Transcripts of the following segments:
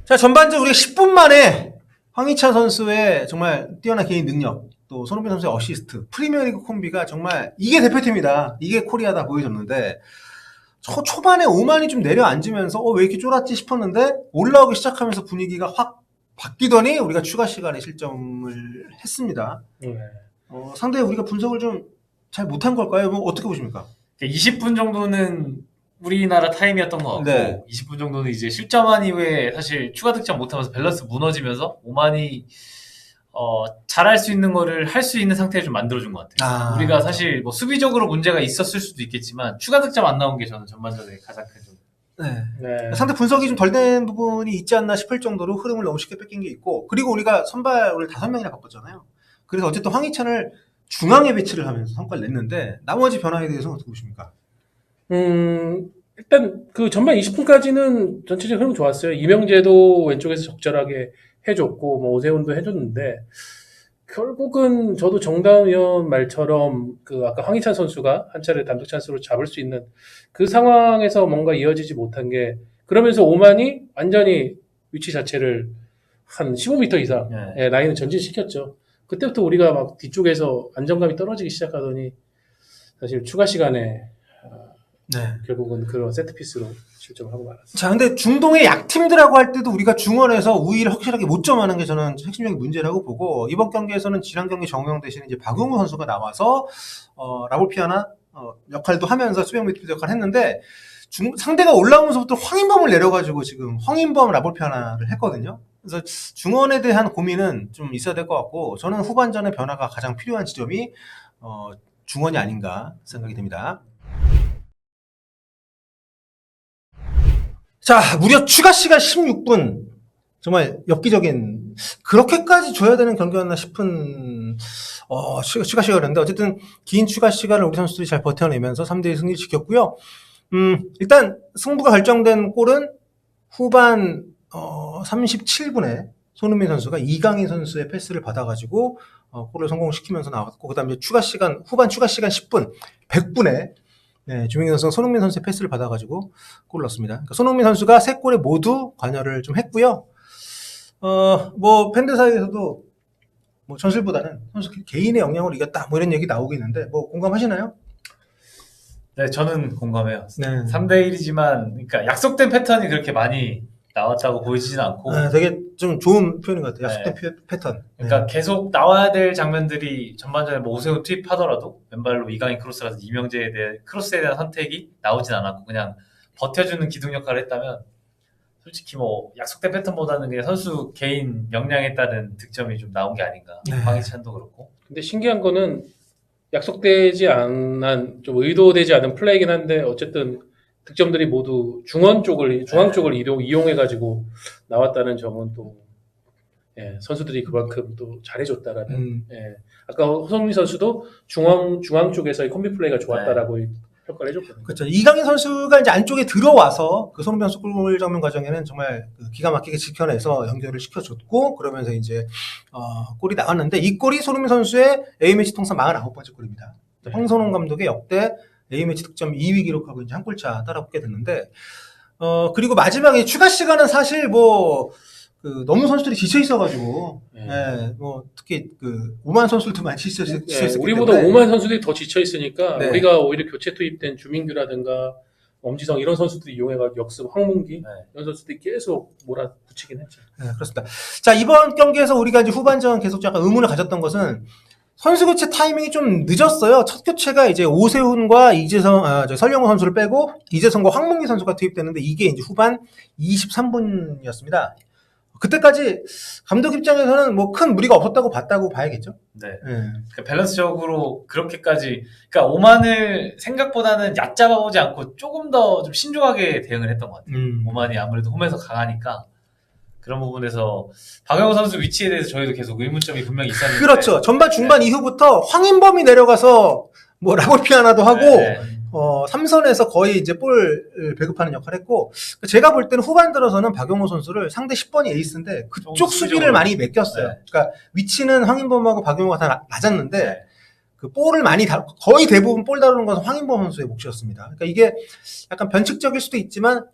자, 전반적으로 우리가 10분 만에 황희찬 선수의 정말 뛰어난 개인 능력, 또 손흥민 선수의 어시스트, 프리미어리그 콤비가 정말 이게 대표팀이다, 이게 코리아다 보여줬는데 초반에 오만이 좀 내려앉으면서 왜 이렇게 쫄았지 싶었는데 올라오기 시작하면서 분위기가 확 바뀌더니 우리가 추가 시간에 실점을 했습니다. 상대에 우리가 분석을 좀 잘 못한 걸까요? 뭐 어떻게 보십니까? 20분 정도는 우리나라 타임이었던 것 같고, 네. 20분 정도는 이제 실점한 이후에 사실 추가 득점 못하면서 밸런스 무너지면서 오만이 잘할 수 있는 거를 할 수 있는 상태를 좀 만들어준 것 같아요. 우리가 사실 뭐 수비적으로 문제가 있었을 수도 있겠지만 추가 득점 안 나온 게 저는 전반전에 가장 큰 좀. 네. 상대 분석이 좀 덜 된 부분이 있지 않나 싶을 정도로 흐름을 너무 쉽게 뺏긴 게 있고, 그리고 우리가 선발을 5명이나 바꿨잖아요. 그래서 어쨌든 황희찬을 중앙에 배치를 하면서 성과를 냈는데 나머지 변화에 대해서는 어떻게 보십니까? 일단 그 전반 20분까지는 전체적 흐름 좋았어요. 이명재도 왼쪽에서 적절하게 해줬고, 뭐 오세훈도 해줬는데, 결국은 저도 정다은 의원 말처럼 그 아까 황희찬 선수가 한 차례 단독 찬스로 잡을 수 있는 그 상황에서 뭔가 이어지지 못한 게, 그러면서 오만이 완전히 위치 자체를 한 15m 이상 라인을 전진시켰죠. 그때부터 우리가 막 뒤쪽에서 안정감이 떨어지기 시작하더니 사실 추가 시간에 결국은 그런 세트피스로 실점을 하고 말았어요. 자, 근데 중동의 약팀들하고 할 때도 우리가 중원에서 우위를 확실하게 못 점하는 게 저는 핵심적인 문제라고 보고, 이번 경기에서는 지난 경기 정우영 대신에 이제 박용우 선수가 나와서 라볼피아나 역할도 하면서 수비형 미드필더 역할을 했는데, 상대가 올라오면서부터 황인범을 내려가지고 지금 황인범 라볼피아나를 했거든요. 그래서 중원에 대한 고민은 좀 있어야 될 것 같고, 저는 후반전의 변화가 가장 필요한 지점이 중원이 아닌가 생각이 듭니다. 자, 무려 추가 시간 16분. 정말 엽기적인, 그렇게까지 줘야 되는 경기였나 싶은, 추가 시간이었는데, 어쨌든, 긴 추가 시간을 우리 선수들이 잘 버텨내면서 3대1 승리를 지켰고요. 일단, 승부가 결정된 골은 후반, 37분에 손흥민 선수가 이강인 선수의 패스를 받아가지고, 골을 성공시키면서 나왔고, 그 다음에 후반 추가 시간 10분, 100분에 주민기 선수가 손흥민 선수의 패스를 받아가지고 골을 넣었습니다. 그러니까 손흥민 선수가 3골에 모두 관여를 좀 했고요. 뭐 팬들 사이에서도 뭐 전술보다는 선수 개인의 역량으로 이겼다 뭐 이런 얘기 나오고 있는데, 뭐 공감하시나요? 네, 저는 공감해요. 3대1이지만 그러니까 약속된 패턴이 그렇게 많이 나왔다고 보이지는 않고, 되게 좀 좋은 표현인 것 같아요. 약속된 패턴. 그러니까 계속 나와야 될 장면들이 전반전에 뭐 오세훈 투입하더라도 왼발로 이강인 크로스라서 이명재에 대한 크로스에 대한 선택이 나오진 않았고 그냥 버텨주는 기둥 역할을 했다면, 솔직히 뭐 약속된 패턴보다는 그냥 선수 개인 역량에 따른 득점이 좀 나온 게 아닌가. 황희찬도 그렇고. 근데 신기한 거는 약속되지 않은, 좀 의도되지 않은 플레이긴 한데 어쨌든 득점들이 모두 중앙 쪽을 이용해가지고 나왔다는 점은 또 선수들이 그만큼 또 잘해줬다라는. 아까 손흥민 선수도 중앙 쪽에서의 콤비 플레이가 좋았다라고 평가를 해줬거든요. 그렇죠. 이강인 선수가 이제 안쪽에 들어와서 그 손흥민 선수 골 장면 과정에는 정말 기가 막히게 지켜내서 연결을 시켜줬고, 그러면서 이제 골이 나왔는데, 이 골이 손흥민 선수의 A매치 통산 49번째 골입니다. 황선홍 감독의 역대 A매치 득점 2위 기록하고 이제 한 골차 따라붙게 됐는데, 그리고 마지막에 추가 시간은 사실 뭐 너무 선수들이 지쳐 있어가지고, 뭐 특히 오만 선수들도 많이 지쳐 있었기 우리보다 때문에 오만 선수들이 더 지쳐 있으니까 우리가 오히려 교체 투입된 주민규라든가 엄지성 이런 선수들이 이용해가지고 역습 황문기 이런 선수들이 계속 몰아붙이긴 했죠. 그렇습니다. 자, 이번 경기에서 우리가 이제 후반전 계속 약간 의문을 가졌던 것은 선수 교체 타이밍이 좀 늦었어요. 첫 교체가 이제 오세훈과 설영우 선수를 빼고 이재성과 황문기 선수가 투입됐는데, 이게 이제 후반 23분이었습니다. 그때까지 감독 입장에서는 뭐 큰 무리가 없었다고 봤다고 봐야겠죠. 그러니까 밸런스적으로 그렇게까지, 그러니까 오만을 생각보다는 얕잡아보지 않고 조금 더 좀 신중하게 대응을 했던 것 같아요. 오만이 아무래도 홈에서 강하니까 그런 부분에서 박영호 선수 위치에 대해서 저희도 계속 의문점이 분명히 있었는데, 그렇죠. 전반 중반 이후부터 황인범이 내려가서 뭐 라볼피아나도 하고 삼선에서 거의 이제 볼 배급하는 역할을 했고, 제가 볼 때는 후반 들어서는 박용호 선수를 상대 10번이 에이스인데 그쪽 수비를 많이 맡겼어요. 그러니까 위치는 황인범하고 박용호가 다 낮았는데 그 볼을 거의 대부분 볼 다루는 것은 황인범 선수의 몫이었습니다. 그러니까 이게 약간 변칙적일 수도 있지만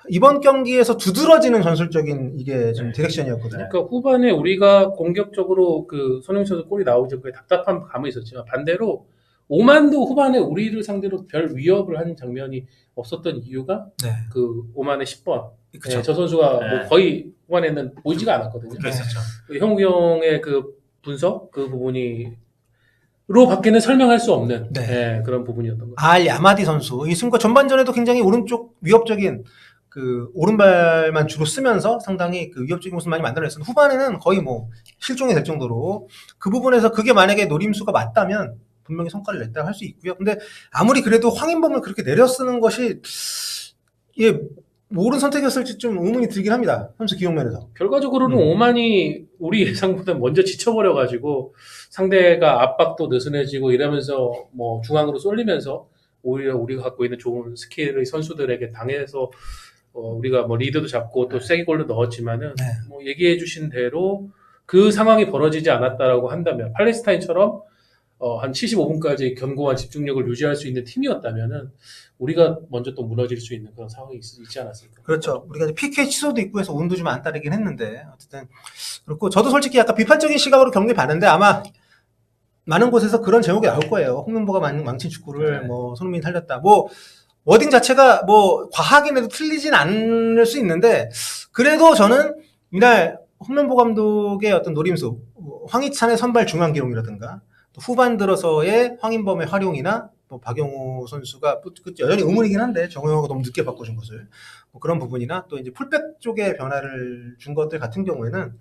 이번 경기에서 두드러지는 전술적인 이게 좀 네. 디렉션이었거든요. 그러니까 후반에 우리가 공격적으로 그 손흥민 선수 골이 나오기 전까지 답답한 감은 있었지만 반대로 오만도 후반에 우리를 상대로 별 위협을 한 장면이 없었던 이유가 네. 그 오만의 10번. 그쵸. 네, 저 선수가 네. 뭐 거의 후반에는 보이지가 않았거든요. 그랬었죠. 그 형우 형의 그 분석 그 부분이 로 밖에는 설명할 수 없는 네. 네, 그런 부분이었던 것 알 야마디 선수 이 승과 전반전에도 굉장히 오른쪽 위협적인 그 오른발만 주로 쓰면서 상당히 그 위협적인 모습 많이 만들어냈었는데 후반에는 거의 뭐 실종이 될 정도로 그 부분에서 그게 만약에 노림수가 맞다면 분명히 성과를 냈다고 할 수 있고요. 근데 아무리 그래도 황인범을 그렇게 내려 쓰는 것이 이게 옳은 선택이었을지 좀 의문이 들긴 합니다. 선수 기용 면에서. 결과적으로는 오만이 우리 예상보다 먼저 지쳐버려가지고 상대가 압박도 느슨해지고 이러면서 뭐 중앙으로 쏠리면서 오히려 우리가 갖고 있는 좋은 스킬을 선수들에게 당해서 우리가 뭐 리드도 잡고 또 세게 골도 넣었지만은 네. 뭐 얘기해주신 대로 그 상황이 벌어지지 않았다라고 한다면 팔레스타인처럼 한 75분까지 견고한 집중력을 유지할 수 있는 팀이었다면은 우리가 먼저 또 무너질 수 있는 그런 상황이 있지 않았을까. 그렇죠. 우리가 이제 PK 취소도 있고 해서 운도 좀 안 따르긴 했는데 어쨌든 그렇고 저도 솔직히 약간 비판적인 시각으로 경기 봤는데 아마 많은 곳에서 그런 제목이 나올 거예요. 홍명보가 망친 축구를 네. 뭐 손흥민이 살렸다. 뭐 워딩 자체가 뭐 과하긴 해도 틀리진 않을 수 있는데 그래도 저는 이날 홍명보 감독의 어떤 노림수 황희찬의 선발 중앙 기록이라든가 또 후반 들어서의 황인범의 활용이나 또 박용우 선수가 여전히 의문이긴 한데 정우영하고 너무 늦게 바꿔준 것을 뭐 그런 부분이나 또 이제 풀백 쪽에 변화를 준 것들 같은 경우에는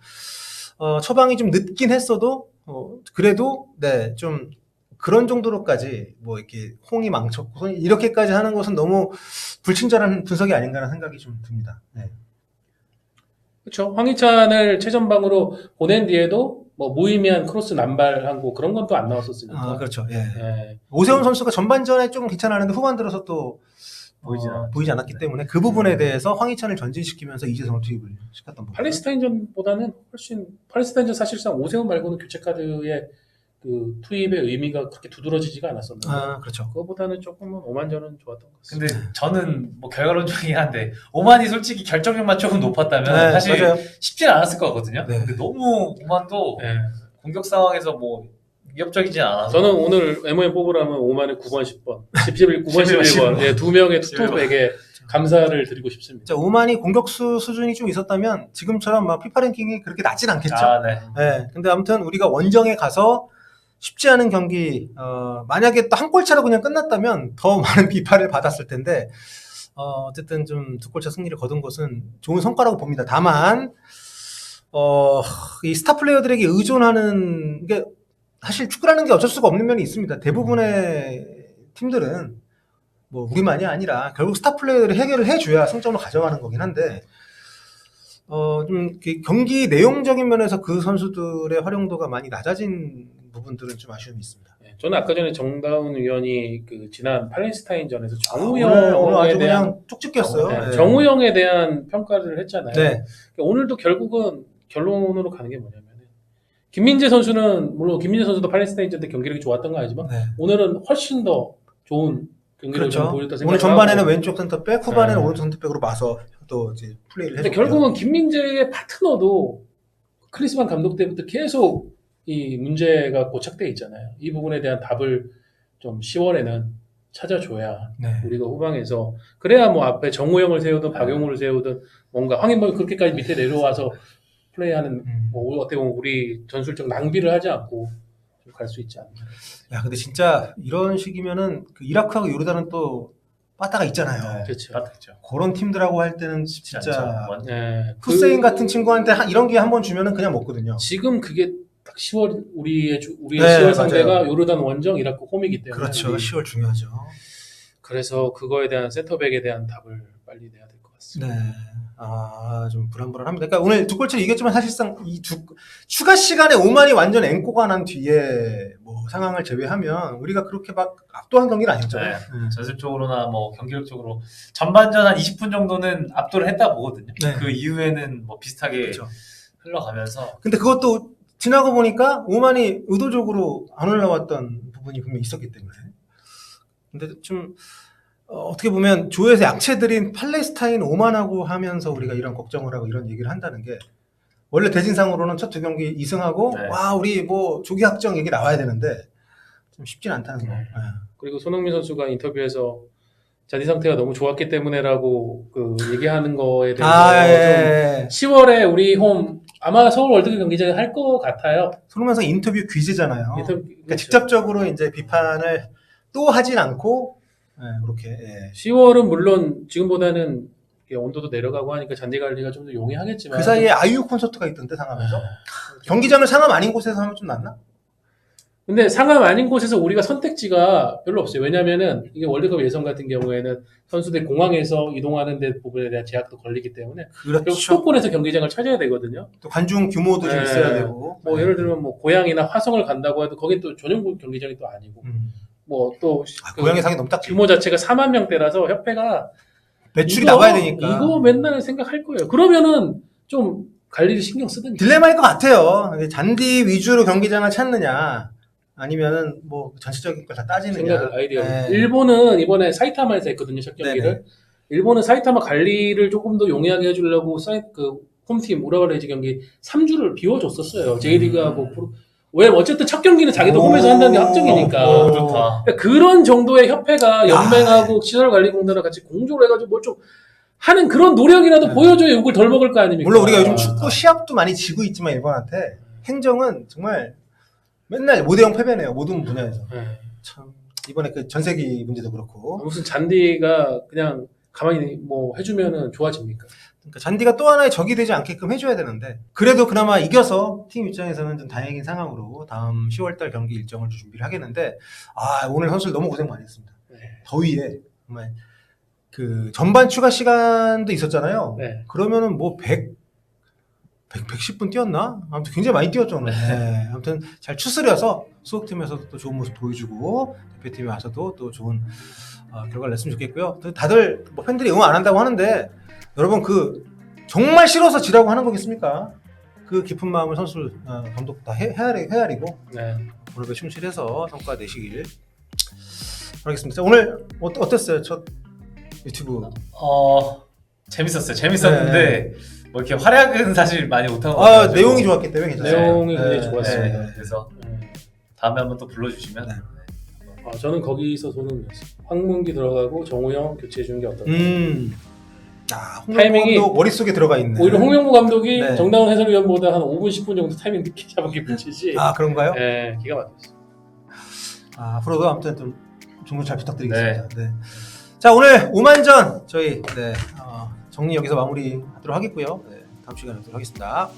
처방이 좀 늦긴 했어도 그래도 네 좀 그런 정도로까지 뭐 이렇게 홍이 망쳤고 이렇게까지 하는 것은 너무 불친절한 분석이 아닌가라는 생각이 좀 듭니다. 네. 그렇죠. 황희찬을 최전방으로 보낸 뒤에도 뭐 무의미한 크로스 남발한 거 그런 건 또 안 나왔었으니까. 아 그렇죠. 예. 예. 오세훈 선수가 전반전에 좀 괜찮았는데 후반 들어서 또 보이지 않았기 때문에 그 부분에 대해서 황희찬을 전진시키면서 이재성을 투입을 시켰던 부분. 팔레스타인전보다는 훨씬 팔레스타인전 사실상 오세훈 말고는 교체 카드의 그 투입의 의미가 그렇게 두드러지지가 않았었는데 아 그렇죠. 그거보다는 조금은 오만전은 좋았던 것 같습니다. 근데 저는 뭐 결과론적이긴 한데 오만이 솔직히 결정력만 조금 높았다면 네, 사실 맞아요. 쉽진 않았을 거거든요. 네. 근데 너무 오만도 네. 공격 상황에서 뭐 위협적이진 않아서 저는 오늘 MOM 뽑으라면 5만에 9번, 10번, 9번, 11번 11번. 예, 두 명의 투톱에게 감사를 드리고 싶습니다. 진짜 오만이 공격수 수준이 좀 있었다면 지금처럼 막 피파 랭킹이 그렇게 낮진 않겠죠. 아, 네. 네. 근데 아무튼 우리가 원정에 가서 쉽지 않은 경기, 만약에 또 한 골차로 그냥 끝났다면 더 많은 비판을 받았을 텐데, 어쨌든 좀 두 골차 승리를 거둔 것은 좋은 성과라고 봅니다. 다만, 이 스타 플레이어들에게 의존하는 게 사실 축구라는 게 어쩔 수가 없는 면이 있습니다. 대부분의 팀들은 뭐 우리만이 아니라 결국 스타 플레이어들이 해결을 해줘야 승점을 가져가는 거긴 한데, 좀 경기 내용적인 면에서 그 선수들의 활용도가 많이 낮아진 부분들은 좀 아쉬움이 있습니다. 네, 저는 아까 전에 정다운 의원이 그 지난 팔레스타인전에서 오늘 정우영에 아주 대한 그냥 쪽집게였어요. 네, 네. 정우영에 대한 평가를 했잖아요. 네. 오늘도 결국은 결론으로 가는 게 뭐냐면 김민재 선수는 물론 김민재 선수도 팔레스타인전 때 경기력이 좋았던 건 아니지만 네. 오늘은 훨씬 더 좋은 경기력을 그렇죠. 보였다 오늘 생각하고 전반에는 왼쪽 센터백, 후반에는 네. 오른쪽 센터백으로 봐서 또 이제 플레이를 근데 해줬고요. 결국은 김민재의 파트너도 클리스만 감독 때부터 계속 이 문제가 고착돼 있잖아요. 이 부분에 대한 답을 좀 10월에는 찾아줘야 네. 우리가 후방에서 그래야 뭐 앞에 정우영을 세우든 박용우를 세우든 뭔가 황인범이 그렇게까지 밑에 내려와서 플레이하는 뭐 어떻게 보면 우리 전술적 낭비를 하지 않고 갈 수 있지 않나. 야, 근데 진짜 이런 식이면은 그 이라크하고 요르단은 또 빠따가 있잖아요. 그렇죠. 맞죠. 그런 팀들하고 할 때는 진짜 네. 후세인 같은 친구한테 이런 기회 한 번 주면은 그냥 먹거든요. 지금 그게 딱 10월 우리의 네, 10월 상대가 맞아요. 요르단 원정 이라크 홈이기 때문에 그렇죠. 우리 10월 중요하죠. 그래서 그거에 대한 센터백에 대한 답을 빨리 내야 될 것 같습니다. 네. 좀 불안불안합니다. 그러니까 오늘 두 골차를 이겼지만 사실상 추가 시간에 오만이 완전 앵꼬가 난 뒤에 뭐 상황을 제외하면 우리가 그렇게 막 압도한 경기는 아니었잖아요. 네. 전술적으로나 뭐 경기력적으로 전반전 한 20분 정도는 압도를 했다 보거든요. 네. 그 이후에는 뭐 비슷하게 그렇죠. 흘러가면서 근데 그것도 지나고 보니까 오만이 의도적으로 안 올라왔던 부분이 분명히 있었기 때문에. 근데 좀 어떻게 보면 조에서 약체들인 팔레스타인 오만하고 하면서 우리가 이런 걱정을 하고 이런 얘기를 한다는 게 원래 대진상으로는 첫 2경기 2승하고 네. 와 우리 뭐 조기 확정 얘기 나와야 되는데 좀 쉽진 않다는 거. 네. 예. 그리고 손흥민 선수가 인터뷰에서 자기 상태가 너무 좋았기 때문에라고 그 얘기하는 거에 대해서 아, 예. 좀 10월에 우리 홈 아마 서울 월드컵 경기장에 할 것 같아요. 손흥민 선수 인터뷰 귀재잖아요. 인터뷰, 그러니까 그렇죠. 직접적으로 이제 비판을 또 하진 않고 그렇게. 예. 10월은 물론 지금보다는 이렇게 온도도 내려가고 하니까 잔디 관리가 좀 더 용이하겠지만 그 사이에 아이유 콘서트가 있던데 상암에서 경기장을 상암 아닌 곳에서 하면 좀 낫나? 근데 상암 아닌 곳에서 우리가 선택지가 별로 없어요. 왜냐면은 이게 월드컵 예선 같은 경우에는 선수들이 공항에서 이동하는 데 부분에 대한 제약도 걸리기 때문에 결국 그렇죠. 수도권에서 경기장을 찾아야 되거든요. 또 관중 규모도 좀 네. 있어야 되고. 뭐 예를 들면 뭐 고향이나 화성을 간다고 해도 거긴 또 전용 경기장이 또 아니고 뭐 또 고향의 상이 너무 딱 규모 자체가 4만 명대라서 협회가 매출이 이거- 나와야 되니까. 이거 맨날 생각할 거예요. 그러면은 좀 관리를 신경 쓰든지. 딜레마일 것 같아요. 잔디 위주로 경기장을 찾느냐, 아니면은 뭐 전체적인 걸 다 따지느냐. 생각을 아이디어. 네. 일본은 이번에 사이타마에서 했거든요, 첫 경기를. 네네. 일본은 사이타마 관리를 조금 더 용이하게 해주려고 그 홈팀 우라와레이즈 경기 3주를 비워줬었어요. J리그하고 왜 어쨌든 첫 경기는 자기도 홈에서 한다는 게 확정이니까. 오, 좋다. 그러니까 그런 정도의 협회가 연맹하고 시설관리공단을 같이 공조를 해가지고 뭘 좀 하는 그런 노력이라도 네. 보여줘야 욕을 덜 먹을 거 아닙니까? 물론 우리가 요즘 축구 시합도 많이 지고 있지만 일본한테 행정은 정말 맨날 5대0 패배네요. 모든 분야에서. 네. 참 이번에 그 전세기 문제도 그렇고. 무슨 잔디가 그냥 가만히 뭐 해주면은 좋아집니까? 그러니까 잔디가 또 하나의 적이 되지 않게끔 해줘야 되는데 그래도 그나마 이겨서 팀 입장에서는 좀 다행인 상황으로 다음 10월달 경기 일정을 좀 준비를 하겠는데 오늘 선수들 너무 고생 많이 했습니다. 네. 더위에 정말 그 전반 추가 시간도 있었잖아요. 네. 그러면은 뭐 110분 뛰었나? 아무튼 굉장히 많이 뛰었죠. 오늘. 네. 아무튼 잘 추스려서 수석팀에서도 또 좋은 모습 보여주고 대표팀에 와서도 또 좋은 결과를 냈으면 좋겠고요. 또 다들 뭐 팬들이 응원 안 한다고 하는데 여러분 그 정말 싫어서 지라고 하는 거겠습니까? 그 깊은 마음을 선수 감독 다 헤아리고 네. 오늘 충실해서 성과 내시길 바라겠습니다. 오늘 어땠어요? 첫 유튜브. 재밌었어요. 재밌었는데 뭐 이렇게 활약은 사실 많이 못한 것 아 같아요. 내용이 좋았기 때문에 괜찮아요. 내용이 굉장히 좋았습니다. 네, 그래서 다음에 한번 또 불러주시면 네. 저는 거기서 손흥민이었어요. 황문기 들어가고 정우영 교체해 주는 게 어떨까? 홍명보도 타이밍이- 머릿속에 들어가 있네. 오히려 홍명보 감독이 네. 정다운 해설위원보다 한 5분 10분 정도 타이밍 늦게 잡았기 뿐이지. 그런가요? 네, 기가 막혔어요. 앞으로도 아무튼 좀 종료 잘 부탁드리겠습니다. 네. 자 오늘 오만전 저희 정리 여기서 마무리하도록 하겠고요. 다음 시간에 뵙도록 하겠습니다.